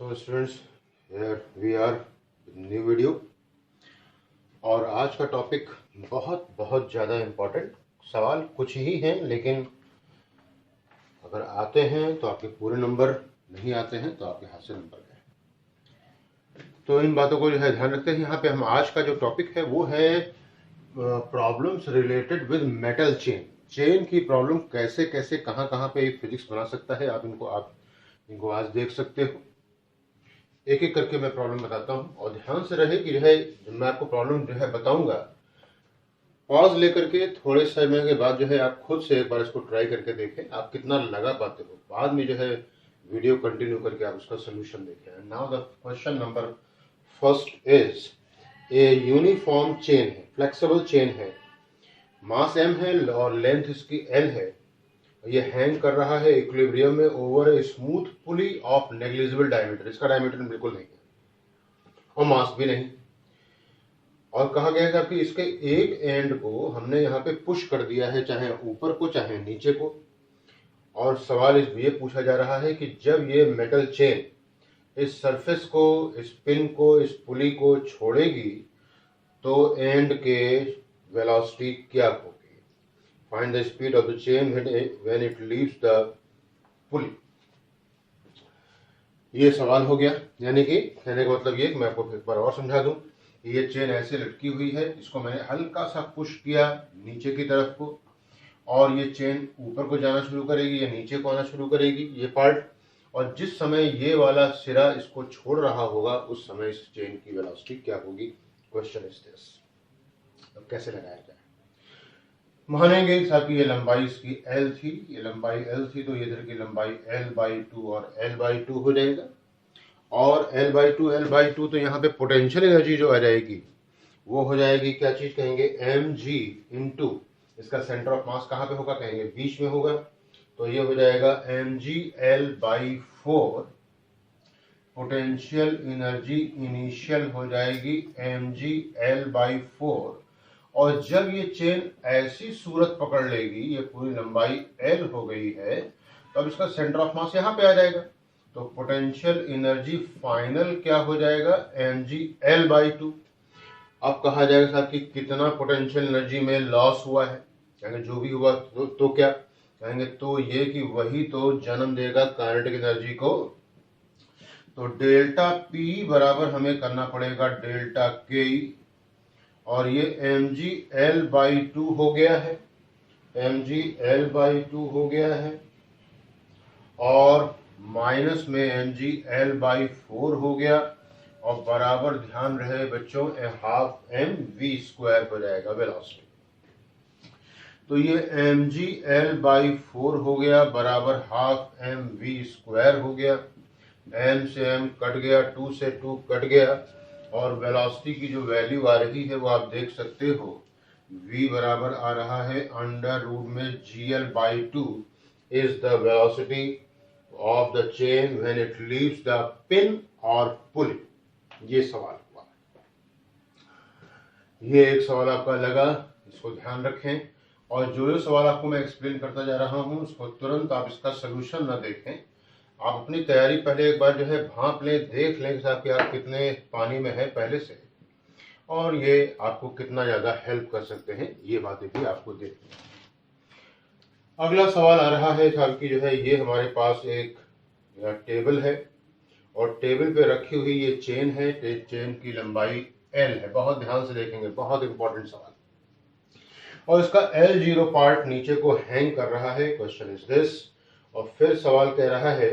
So students, here we are new video. और आज का टॉपिक बहुत बहुत ज़्यादा इम्पोर्टेंट। सवाल कुछ ही हैं, लेकिन अगर आते हैं तो आपके पूरे नंबर, नहीं आते हैं तो आपके हाथ से नंबर गए। तो इन बातों को जो है ध्यान रखते हैं। यहाँ पे हम आज का जो टॉपिक है वो है problems related with metal chain. Chain की प्रॉब्लम कैसे कैसे कहाँ कहाँ पे फिजिक्स बना सकता है, आप इनको आज देख सकते हो। एक एक करके मैं प्रॉब्लम बताता हूँ और ध्यान से रहे कि जो है जब मैं आपको प्रॉब्लम जो है बताऊंगा, पॉज लेकर के थोड़े समय के बाद जो है आप खुद से एक बार इसको ट्राई करके देखें, आप कितना लगा पाते हो। बाद में जो है वीडियो कंटिन्यू करके आप उसका सोल्यूशन देखें। Now the question number first is, a uniform chain है, फ्लेक्सिबल चेन है, मास m है और लेंथ इसकी l है। ये हैंग कर रहा है इक्विलिब्रियम में over a smooth pulley of negligible diameter. इसका डायमीटर बिल्कुल नहीं है और मास भी नहीं। और कहा गया है कि इसके एक एंड को हमने यहाँ पे पुश कर दिया है, चाहे ऊपर को चाहे नीचे को। और सवाल ये पूछा जा रहा है कि जब ये मेटल चेन इस सरफेस को, इस पिन को, इस पुली को छोड़ेगी तो एंड के वेलोसिटी क्या होगी। Find the speed of the chain when it leaves the pulley। ये सवाल हो गया। यानी कि कहने का मतलब ये, मैं आपको एक बार और समझा दूं, ये चेन ऐसे लटकी हुई है, इसको मैंने हल्का सा पुश किया नीचे की तरफ को, और ये चेन ऊपर को जाना शुरू करेगी या नीचे को आना शुरू करेगी, ये पार्ट। और जिस समय ये वाला सिरा इसको छोड़ रहा होगा उस समय इस चेन की वेलोसिटी क्या होगी। Question is this. अब कैसे लगाया जाए। मानेंगे साहब कि ये लंबाई इसकी L थी, ये लंबाई L थी, तो इधर की लंबाई L/2 और L/2 हो जाएगा। और L/2 तो यहाँ पे पोटेंशियल एनर्जी जो आ जाएगी वो हो जाएगी, क्या चीज कहेंगे, mg इंटू इसका सेंटर ऑफ मास कहाँ पे होगा, कहेंगे बीच में होगा। तो ये हो जाएगा mg L/4। Potential energy initial हो जाएगी mg L/4। और जब ये चेन ऐसी सूरत पकड़ लेगी, ये पूरी लंबाई L हो गई है, तो अब इसका सेंटर ऑफ मास यहाँ पे आ जाएगा। तो पोटेंशियल एनर्जी फाइनल क्या हो जाएगा, mg L/2। अब कहा जाएगा साहब कि कितना पोटेंशियल एनर्जी में लॉस हुआ है। कहेंगे जो भी हुआ तो क्या कहेंगे, तो ये कि वही तो जन्म देगा काइनेटिक एनर्जी को। तो डेल्टा P बराबर हमें करना पड़ेगा डेल्टा K। और ये mg L/2 हो गया है, mg L/2 हो गया है, और माइनस में mg L/4 हो गया, और बराबर ध्यान रहे बच्चों हाफ mv² हो जाएगा वेलोसिटी। तो ये mg L/4 हो गया बराबर हाफ mv² हो गया। m से m कट गया, 2 से 2 कट गया, और वेलोसिटी की जो वैल्यू आ रही है वो आप देख सकते हो, v बराबर आ रहा है √ में gl/2 is the velocity of the chain when it leaves the pin और पुली। ये सवाल हुआ। ये एक सवाल आपका लगा, इसको ध्यान रखें। और जो सवाल आपको मैं एक्सप्लेन करता जा रहा हूं उसको तुरंत आप इसका सोल्यूशन ना देखें, आप अपनी तैयारी पहले एक बार जो है भांप लें, देख लें साहब कि आप कितने पानी में है पहले से, और ये आपको कितना ज्यादा हेल्प कर सकते हैं, ये बातें भी आपको देखनी है। अगला सवाल आ रहा है साहब कि जो है ये हमारे पास एक टेबल है, और टेबल पे रखी हुई ये चेन है, चेन की लंबाई L है। बहुत ध्यान से देखेंगे, बहुत इंपॉर्टेंट सवाल। और इसका L0 पार्ट नीचे को हैंग कर रहा है। Question is this. और फिर सवाल कह रहा है,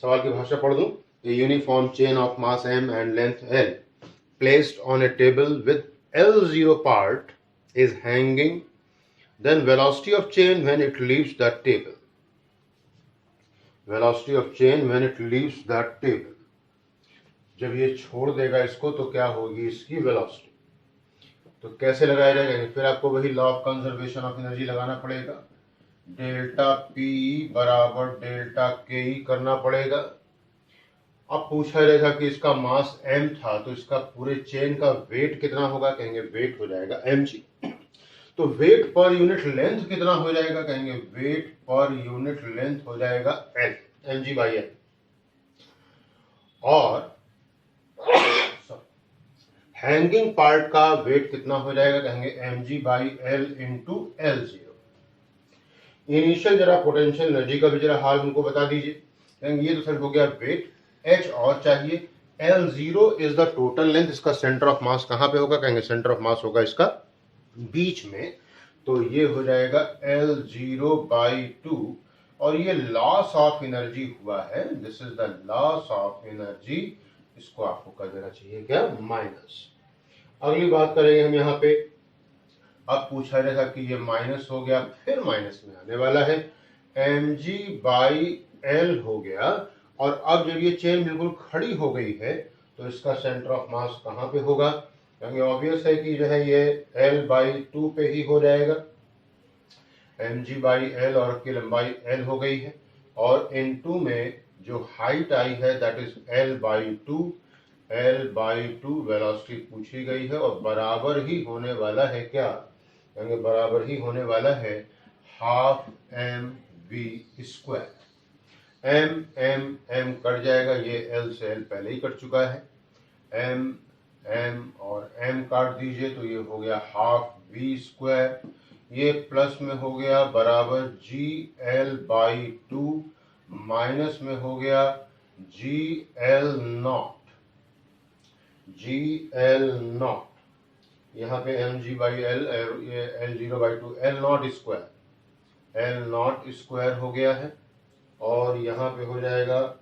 सवाल की भाषा पढ़ दूं, a uniform chain of mass m and length L placed on a table with L0 part is hanging, then velocity of chain when it leaves the table। velocity of chain when it leaves the table, जब ये छोड़ देगा इसको तो क्या होगी इसकी velocity. तो कैसे लगाया जाएगा, फिर आपको वही law of conservation of energy लगाना पड़ेगा। डेल्टा P बराबर डेल्टा K करना पड़ेगा। अब पूछा जाएगा कि इसका मास m था, तो इसका पूरे चेन का वेट कितना होगा, कहेंगे वेट हो जाएगा mg। तो वेट पर यूनिट लेंथ कितना हो जाएगा, कहेंगे वेट पर यूनिट लेंथ हो जाएगा L, mg/L। और हैंगिंग पार्ट का वेट कितना हो जाएगा, कहेंगे mg/l इंटू L0। इनिशियल जरा पोटेंशियल एनर्जी का भी जरा हाल हमको बता दीजिए। कहेंगे ये तो सर हो गया वेट, h और चाहिए। L0 is the total length, इसका सेंटर ऑफ मास कहाँ पे होगा, कहेंगे सेंटर ऑफ मास होगा इसका बीच में, तो ये हो जाएगा L0/2। और ये लॉस ऑफ एनर्जी हुआ है, this is the loss of energy, इसको आपको कर देना चाहिए क्या, माइनस। अगली बात करेंगे हम यहाँ पे, अब पूछा जाएगा कि ये माइनस हो गया, फिर माइनस में आने वाला है, mg/l हो गया। और अब जब ये चेन बिल्कुल खड़ी हो गई है तो इसका सेंटर ऑफ मास कहाँ पे होगा, क्योंकि ऑब्वियस है कि जो है ये l/2 पे ही हो जाएगा, mg/l और की लंबाई l हो गई है, और n2 में जो हाइट आई है that is l/2। l/2 velocity पूछी गई है और बराबर ही होने वाला है क्या, यानी बराबर ही होने वाला है हाफ mv²। m कट जाएगा, ये l से l पहले ही कट चुका है, m और m काट दीजिए तो ये हो गया हाफ v²। ये प्लस में हो गया बराबर gl/2, माइनस में हो गया gl0। यहाँ पे mg/l, ये L0/2 L0² हो गया है, और यहाँ पे हो जाएगा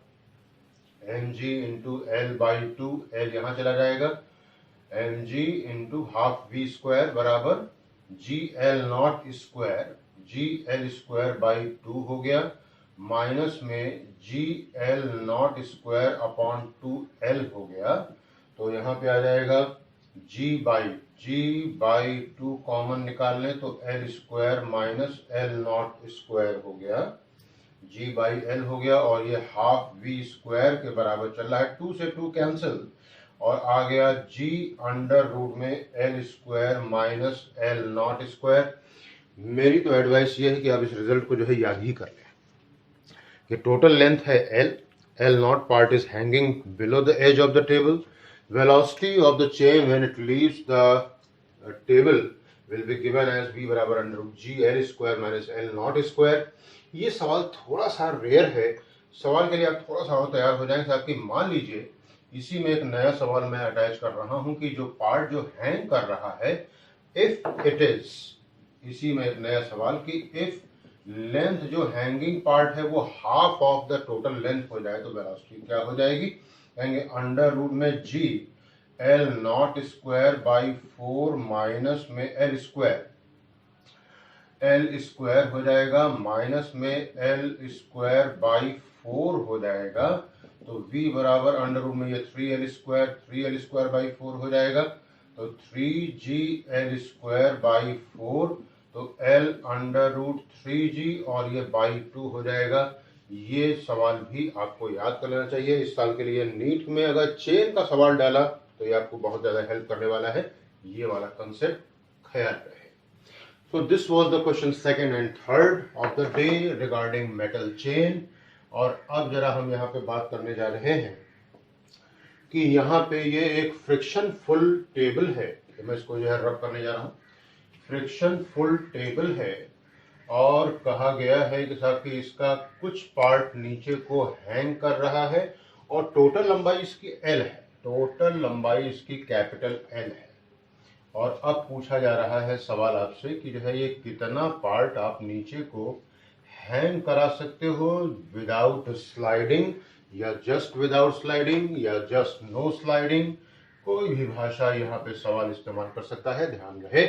mg इंटू l/2, l यहाँ चला जाएगा, mg इंटू हाफ v² बराबर gl0², हो गया, माइनस में gl0²/2l हो गया, तो यहाँ पे आ जाएगा g/2 कॉमन निकाल लें तो l² माइनस l0² हो गया, g/l हो गया, और ये हाफ v² के बराबर चल रहा है, 2 से 2 कैंसिल, और आ गया g√में l² माइनस l0²। मेरी तो एडवाइस ये है कि आप इस रिजल्ट को जो है याद ही कर लें कि टोटल लेंथ है l0 part is hanging below the edge of the table, velocity of the chain when it leaves the table will be given as v बराबर √gl² माइनस l0²। ये सवाल थोड़ा सा रेयर है, सवाल के लिए आप थोड़ा सा और तैयार हो जाएंगे साहब कि मान लीजिए इसी में एक नया सवाल मैं अटैच कर रहा हूं कि जो पार्ट जो हैंग कर रहा है, इफ इट इज, इसी में एक नया सवाल कि इफ लेंथ जो हैंगिंग पार्ट है वो half of the total length हो जाए तो वेलोसिटी क्या हो जाएगी, कहेंगे √में gl0²/4 माइनस में l² हो जाएगा, माइनस में l²/4 हो जाएगा, तो v बराबर √ में ये 3l²/4 हो जाएगा, तो 3gl²/4, तो l √3g और ये /2 हो जाएगा। ये सवाल भी आपको याद कर लेना चाहिए। इस साल के लिए नीट में अगर चेन का सवाल डाला तो ये आपको बहुत ज्यादा हेल्प करने वाला है, ये वाला कंसेप्ट ख्याल रहे। So this was the question second and third of the day regarding metal chain. और अब जरा हम यहाँ पे बात करने जा रहे हैं कि यहाँ पे ये एक फ्रिक्शन फुल टेबल है, तो मैं इसको जो है रब करने जा रहा हूँ, फ्रिक्शन फुल टेबल है, और कहा गया है कि साहब कि इसका कुछ पार्ट नीचे को हैंग कर रहा है और टोटल लंबाई इसकी L है, टोटल लंबाई इसकी कैपिटल L है। और अब पूछा जा रहा है सवाल आपसे कि जो है ये कितना पार्ट आप नीचे को हैंग करा सकते हो विदाउट स्लाइडिंग, या जस्ट विदाउट स्लाइडिंग, या जस्ट नो स्लाइडिंग, कोई भी भाषा यहाँ पे सवाल इस्तेमाल कर सकता है, ध्यान रहे।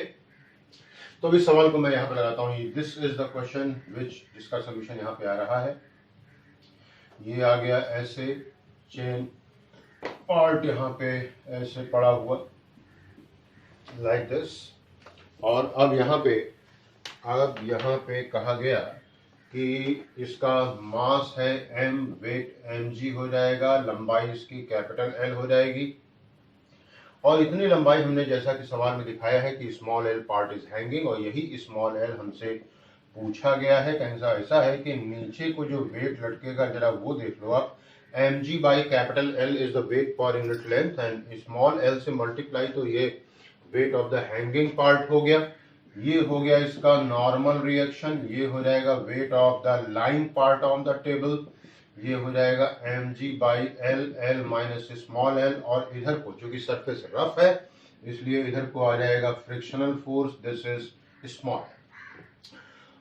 तो इस सवाल को मैं यहाँ पे लगाता हूँ, this is the question which, जिसका सोल्यूशन यहाँ पे आ रहा है। ये आ गया ऐसे चेन पार्ट यहाँ पे ऐसे पड़ा हुआ लाइक दिस, और अब यहाँ पे कहा गया कि इसका मास है m, वेट mg हो जाएगा, लंबाई इसकी कैपिटल L हो जाएगी, और इतनी लंबाई हमने जैसा कि सवाल में दिखाया है कि small l part is hanging, और यही स्मॉल l हमसे पूछा गया है। कैसा ऐसा है कि नीचे को जो वेट लटकेगा जरा वो देख लो आप, mg by capital L is the weight per unit length and small l से मल्टीप्लाई, तो ये weight of the hanging part हो गया। ये हो गया इसका नॉर्मल रिएक्शन, ये हो जाएगा wait of the line part on the table, ये हो जाएगा mg by L, L minus small l, और इधर को चूंकि सरफेस रफ है इसलिए इधर को आ जाएगा frictional force, this is small.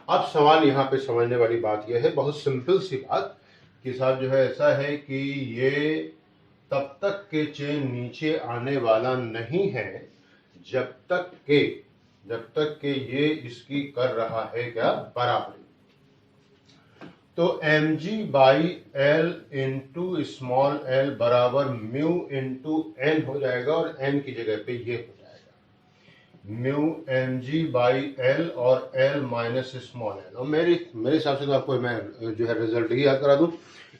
अब सवाल यहाँ पे समझने वाली बात यह है, बहुत सिंपल सी बात, कि साहब जो है ऐसा है कि ये तब तक के चेन नीचे आने वाला नहीं है जब तक के ये इसकी कर रहा है क्या, बराबरी। तो mg by L into small l बराबर म्यू इंटू n हो जाएगा, और n की जगह पे ये हो जाएगा म्यू mg बाई L और L माइनस स्मॉल l। और मेरे हिसाब से तो आपको मैं जो है रिजल्ट ही याद करा दूं,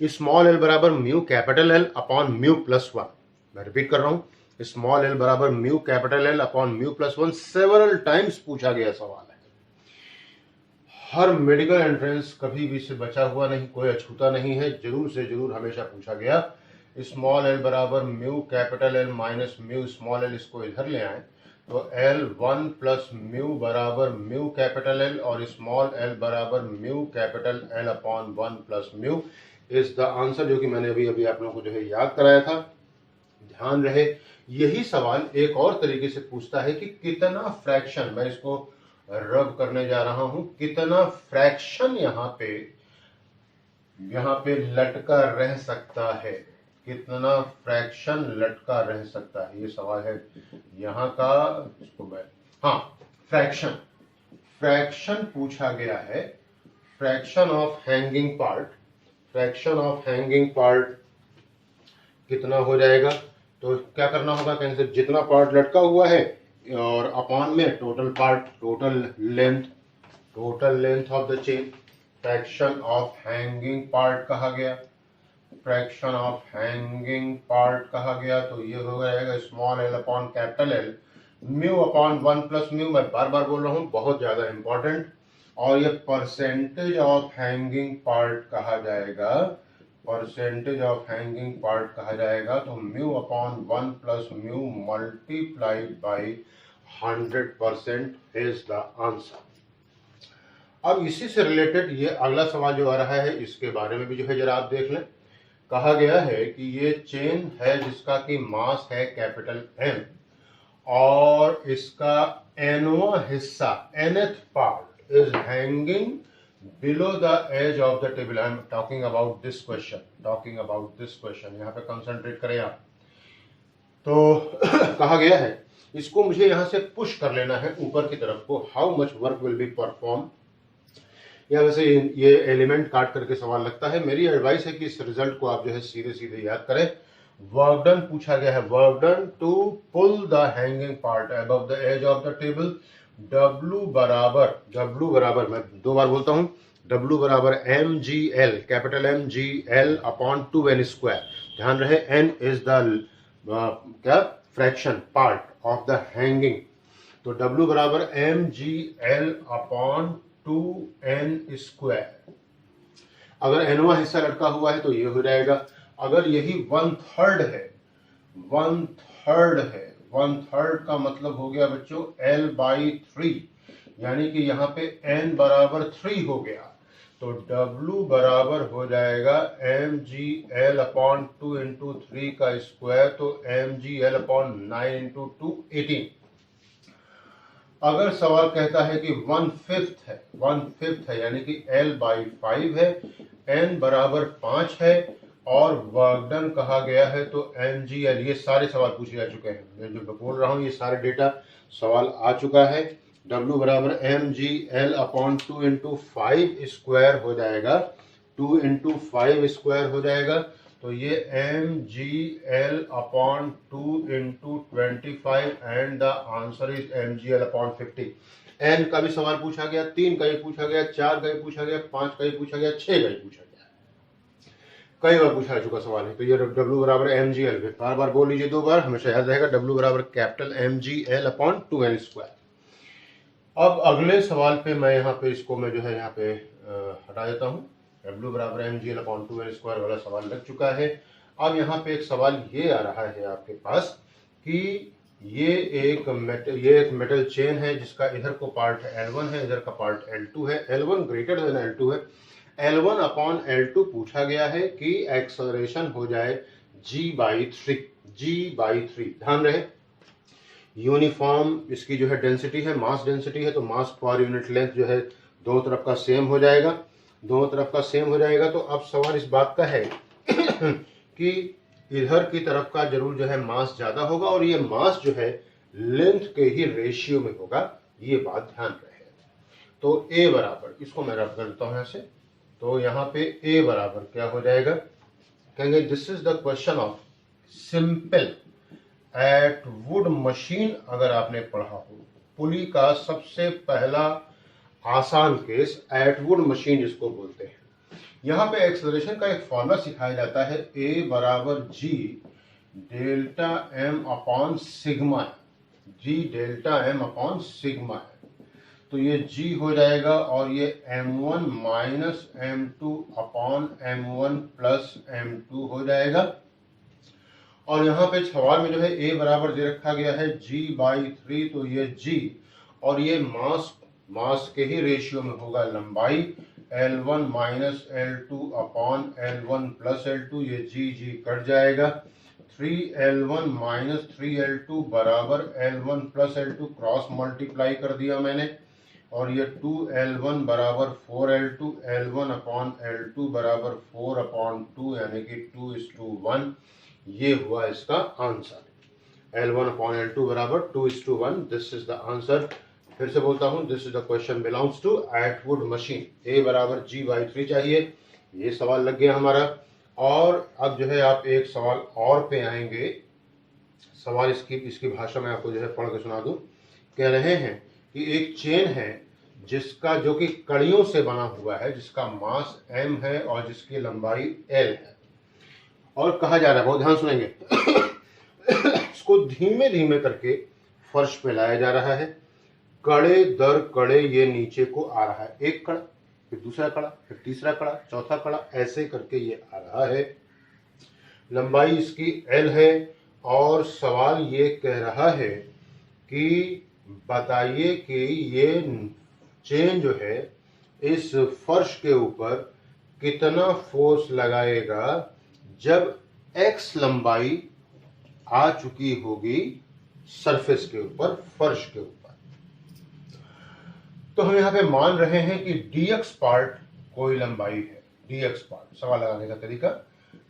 स्मॉल l बराबर mu capital L upon mu plus 1। मैं रिपीट कर रहा हूं, स्मॉल l बराबर mu capital L upon mu plus 1 several times पूछा गया सवाल है। हर मेडिकल एंट्रेंस कभी भी से बचा हुआ नहीं, कोई अछूता नहीं है, जरूर से जरूर हमेशा पूछा गया। स्मॉल l बराबर mu capital L minus mu small l, इसको इधर ले आए तो L1 प्लस म्यू बराबर म्यू कैपिटल L और स्मॉल l बराबर mu capital L upon 1 plus mu is the answer, जो कि मैंने अभी आप लोगों को जो है याद कराया था। ध्यान रहे, यही सवाल एक और तरीके से पूछता है कि कितना फ्रैक्शन, मैं इसको रब करने जा रहा हूं, कितना फ्रैक्शन यहाँ पे लटका रह सकता है, कितना फ्रैक्शन लटका रह सकता है, ये सवाल है यहाँ का। इसको मैं फ्रैक्शन पूछा गया है, फ्रैक्शन ऑफ हैंगिंग पार्ट कितना हो जाएगा। तो क्या करना होगा, कैसे जितना पार्ट लटका हुआ है और अपॉन में total length of the chain, fraction of hanging part कहा गया, तो ये हो जाएगा small l upon capital L mu upon 1 plus mu. मैं बार बार बोल रहा हूँ, बहुत ज्यादा इंपॉर्टेंट, और ये परसेंटेज ऑफ हैंगिंग पार्ट कहा जाएगा, तो mu upon 1 plus mu multiplied by 100% is the answer. अब इसी से रिलेटेड ये अगला सवाल जो आ रहा है, इसके बारे में भी जो है जरा आप देख लें। कहा गया है कि ये चेन है जिसका कि मास है कैपिटल M, और इसका nवां हिस्सा, nth part is hanging below the edge of the table. I am talking about this question. यहाँ पे कंसंट्रेट करें आप। तो कहा गया है इसको मुझे यहाँ से पुश कर लेना है ऊपर की तरफ को, how much work will be perform. या वैसे ये एलिमेंट काट करके सवाल लगता है, मेरी एडवाइस है कि इस रिजल्ट को आप जो है सीधे सीधे याद करें। वर्क डन पूछा गया है, work done to pull the hanging part above the edge of the table. W बराबर मैं दो बार बोलता हूं, W बराबर mgl, capital mgl upon 2n square. ध्यान रहे n इज द क्या fraction part of the hanging, तो W बराबर mgl अपॉन 2n स्क्वायर। अगर nवां हिस्सा लटका हुआ है तो ये हो जाएगा, अगर यही 1/3 है, 1/3 का मतलब हो गया बच्चों L/3, यानी कि यहाँ पे n बराबर 3 हो गया, तो W बराबर हो जाएगा mgl अपॉन 2 इंटू 3 का स्क्वायर, तो mgl अपॉन 9 इंटू 2 18। अगर सवाल कहता है कि 1/5 है, यानी कि L/5 है, n बराबर 5 है और वर्क डन कहा गया है, तो mgl, ये सारे सवाल पूछे जा चुके हैं, मैं जो बोल रहा हूँ ये सारे डेटा सवाल आ चुका है। W बराबर mgl अपॉन 2 इंटू 5 स्क्वायर हो जाएगा, 2 इंटू 5 स्क्वायर हो जाएगा, तो ये mgl upon 2 into 25 and the answer is mgl upon 50। n का भी सवाल पूछा गया, 3 का ही पूछा गया, 4 का ही पूछा गया, 5 का ही पूछा गया, 6 का ही पूछा गया, कई बार पूछा चुका सवाल है। तो ये W बराबर mgl, बार बार बोल लीजिए, 2 बार हमेशा याद रहेगा, W बराबर capital mgl upon 2n square. अब अगले सवाल पे मैं यहाँ पे इसको मैं जो है यहाँ पे हटा देता हूँ, W बराबर mgl/2l² वाला सवाल लग चुका है। अब यहाँ पे एक सवाल ये आ रहा है आपके पास कि ये एक मेटल चेन है जिसका इधर को पार्ट L1 है, इधर का पार्ट L2 है। L1 ग्रेटर देन L2 है। L1/L2 पूछा गया है कि एक्सेलरेशन हो जाए g/3। ध्यान रहे यूनिफॉर्म इसकी जो है डेंसिटी है, मास डेंसिटी है, तो मास पर यूनिट लेंथ जो है दोनों तरफ का सेम हो जाएगा, दोनों तरफ का सेम हो जाएगा। तो अब सवाल इस बात का है कि इधर की तरफ का जरूर जो है मास ज्यादा होगा और ये मास जो है लेंथ के ही रेशियो में होगा, ये बात ध्यान रहे। तो A बराबर, इसको मैं रख देता हूं ऐसे, तो यहाँ पे A बराबर क्या हो जाएगा, कहेंगे this is the question of simple eight would machine. अगर आपने पढ़ा हो पुली का सबसे पहला आसान केस एट वुड मशीन जिसको बोलते हैं। यहाँ पे एक्सेलरेशन का एक फॉर्मूला सिखाया जाता है, A बराबर G delta M upon sigma, G delta M upon sigma है। तो ये G हो जाएगा और ये M1 minus M2 upon M1 plus M2 हो जाएगा। और यहाँ पे सवाल में जो है A बराबर दे रखा गया है G/3, तो ये G और ये मास के ही रेशियो में होगा लंबाई L1 minus L2 upon L1 plus L2, ये G कट जाएगा। 3L1 माइनस 3L2 बराबर L1 plus L2 cross multiply कर दिया मैंने, और ये 2L1 बराबर 4L2, L1 अपॉन L2 बराबर 4/2 यानी कि 2:1। ये हुआ इसका आंसर। L1 अपॉन L2 बराबर 2:1। This is the answer. फिर से बोलता हूं, this is the question belongs to Atwood machine. A बराबर G/3 चाहिए, ये सवाल लग गया हमारा। और अब जो है आप एक सवाल और पे आएंगे। सवाल इसकी भाषा में आपको जो है पढ़ के सुना दूं। कह रहे हैं कि एक चेन है जिसका जो कि कड़ियों से बना हुआ है, जिसका मास M है और जिसकी लंबाई L है। और कहा जा रहा है, बहुत ध्यान सुनेंगे, इसको धीमे धीमे करके फर्श पे लाया जा रहा है। कड़े दर कड़े ये नीचे को आ रहा है, एक कड़ा, फिर दूसरा कड़ा, फिर तीसरा कड़ा, चौथा कड़ा, ऐसे करके ये आ रहा है। लंबाई इसकी L है और सवाल ये कह रहा है कि बताइए कि ये चेन जो है इस फर्श के ऊपर कितना फोर्स लगाएगा जब X लंबाई आ चुकी होगी सरफेस के ऊपर, फर्श के ऊपर। तो हम यहाँ पे मान रहे हैं कि dx पार्ट कोई लंबाई है, dx पार्ट सवाल लगाने का तरीका,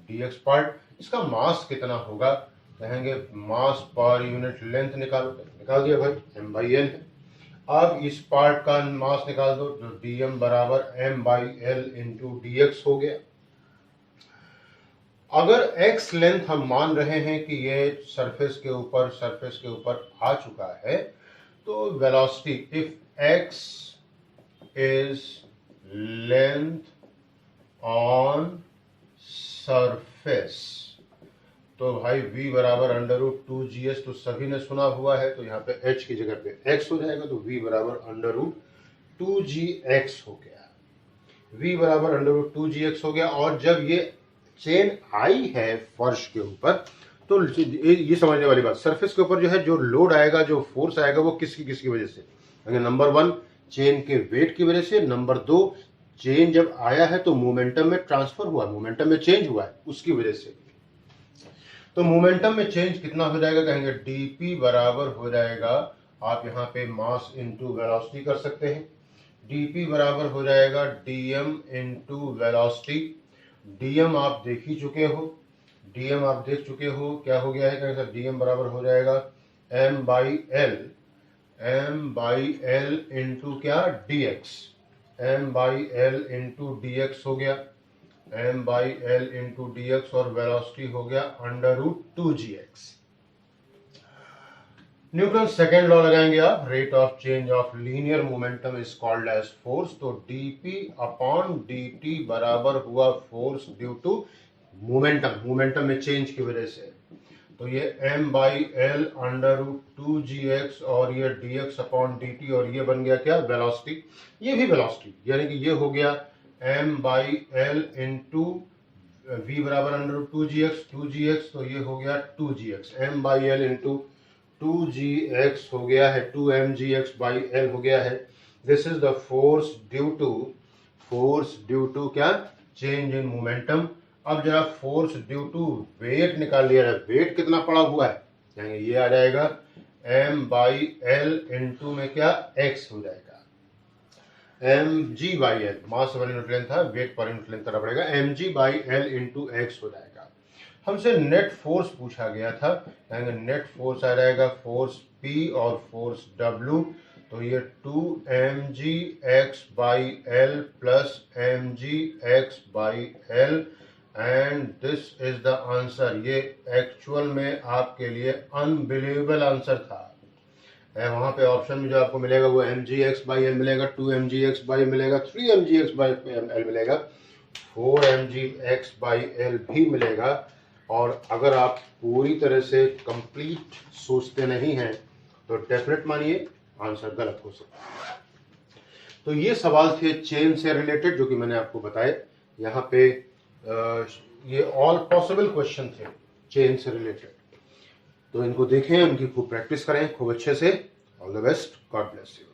dx पार्ट इसका मास कितना होगा, कहेंगे मास पर यूनिट लेंथ निकालो, निकाल दिया भाई, m/l है। अब इस पार्ट का मास निकाल दो, जो dm बराबर m/l इंटू dx हो गया। अगर x लेंथ हम मान रहे हैं कि ये सरफेस के ऊपर आ चुका है, तो velocity, if x is length on surface, तो भाई v बराबर √2gs, तो सभी ने सुना हुआ है, तो यहाँ पे h की जगह पे x हो जाएगा, तो v बराबर √2gx हो गया, v बराबर √2gx हो गया। और जब ये चेन आई है फर्श के ऊपर, तो ये समझने वाली बात, सरफेस के ऊपर जो है जो लोड आएगा, जो फोर्स आएगा, वो किसकी वजह से, नंबर 1 चेन के वेट की वजह से, नंबर 2 चेन जब आया है तो मोमेंटम में ट्रांसफर हुआ, मोमेंटम में चेंज हुआ है, उसकी वजह से। तो मोमेंटम में चेंज कितना हो जाएगा, कहेंगे dp बराबर हो जाएगा, आप यहाँ पे मास इंटू वेलोसिटी कर सकते हैं, dp बराबर हो जाएगा dm इंटू वेलोसिटी। dm आप देख ही चुके हो, dm आप देख चुके हो, क्या हो गया है, कहेंगे सर dm बराबर हो जाएगा m/l इंटू क्या, dx, m/l इंटू dx हो गया, m/l इंटू dx, और वेलोसिटी हो गया √2gx। न्यूटन सेकेंड लॉ लगाएंगे आप, rate of change of linear momentum is called as force. तो dp अपॉन dt बराबर हुआ फोर्स ड्यू टू मोमेंटम में चेंज की वजह से। तो ये m/l √2gx और ये dx अपॉन dt, और ये बन गया क्या, वेलोसिटी। ये भी वेलोसिटी, यानी कि ये हो गया m by L into v बराबर अंडर 2gx, तो ये हो गया 2gx, m by L into 2gx हो गया है, 2mgx बाई एल हो गया है। This is the force due to क्या, चेंज इन मोमेंटम। अब जरा फोर्स ड्यू टू वेट निकाल लिया जाए, वेट कितना पड़ा हुआ है, यानी ये आ जाएगा m बाई एल इंटू में क्या x हो जाएगा, M G by L, mass per unit length था, वेट पर यूनिट लेंथ करना पड़ेगा, M G by L into X हो जाएगा। हमसे नेट फोर्स पूछा गया था, यानी नेट फोर्स आ जाएगा फोर्स पी और फोर्स डब्ल्यू, तो ये 2mgx by L plus mgx by L, and this is the answer. ये एक्चुअल में आपके लिए अनबिलीवेबल आंसर था। वहां पे ऑप्शन में जो आपको मिलेगा वो mgx बाई एल मिलेगा, 2mgx बाई मिलेगा, 3mgx बाई एल मिलेगा, 4mgx बाई एल भी मिलेगा। और अगर आप पूरी तरह से कंप्लीट सोचते नहीं हैं तो डेफिनेट मानिए आंसर गलत हो सकता है। तो ये सवाल थे चेन से रिलेटेड जो कि मैंने आपको बताए। यहाँ पे ये ऑल पॉसिबल क्वेश्चन थे चेन से रिलेटेड, तो इनको देखें, उनकी खूब प्रैक्टिस करें खूब अच्छे से। All the best, God bless you.